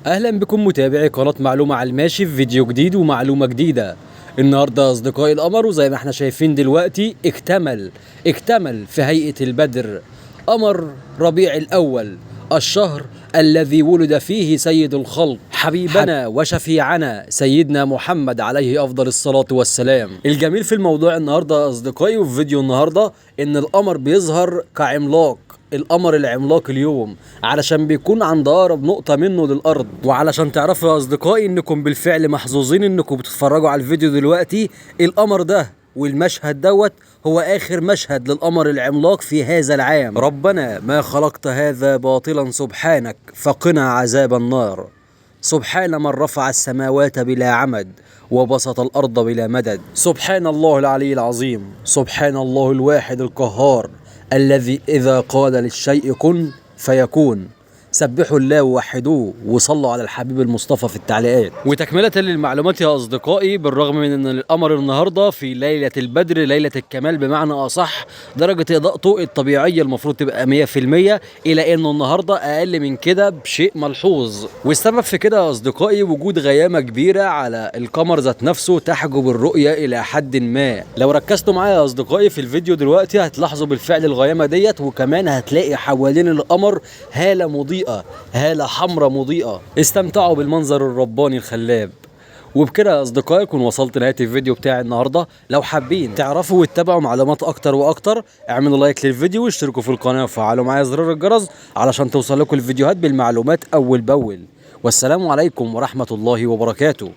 اهلا بكم متابعي قناة معلومة على الماشي في فيديو جديد ومعلومة جديدة. النهاردة يا اصدقائي القمر، وزي ما احنا شايفين دلوقتي اكتمل في هيئة البدر قمر ربيع الاول، الشهر الذي ولد فيه سيد الخلق حبيبنا وشفيعنا سيدنا محمد عليه افضل الصلاة والسلام. الجميل في الموضوع النهاردة يا اصدقائي وفي فيديو النهاردة ان القمر بيظهر كعملاق، القمر العملاق اليوم، علشان بيكون عند اقرب نقطة منه للارض. وعلشان تعرفوا يا اصدقائي انكم بالفعل محظوظين انكم بتتفرجوا على الفيديو دلوقتي، القمر ده والمشهد دوت هو اخر مشهد للقمر العملاق في هذا العام. ربنا ما خلقت هذا باطلا سبحانك فقنا عذاب النار. سبحان من رفع السماوات بلا عمد وبسط الأرض بلا مدد. سبحان الله العلي العظيم، سبحان الله الواحد القهار الذي إذا قال للشيء كن فيكون. سبحوا الله ووحدوه وصلوا على الحبيب المصطفى في التعليقات. وتكملة للمعلومات يا أصدقائي، بالرغم من أن القمر النهاردة في ليلة البدر، ليلة الكمال بمعنى أصح، درجة إضاءته الطبيعية المفروض تبقى 100%، إلى أنه النهاردة أقل من كده بشيء ملحوظ. والسبب في كده يا أصدقائي وجود غيامة كبيرة على القمر ذات نفسه تحجب الرؤية إلى حد ما. لو ركزتوا معايا يا أصدقائي في الفيديو دلوقتي هتلاحظوا بالفعل الغيامة ديت، وكمان هتلاقي حوالين القمر هالة مضيئة، هالة حمراء مضيئة. استمتعوا بالمنظر الرباني الخلاب. وبكده يا اصدقائي كون وصلت لنهايه الفيديو بتاعي النهارده. لو حابين تعرفوا وتتابعوا معلومات اكتر واكتر، اعملوا لايك للفيديو واشتركوا في القناه وفعلوا معايا زرار الجرس علشان توصل لكم الفيديوهات بالمعلومات اول باول. والسلام عليكم ورحمه الله وبركاته.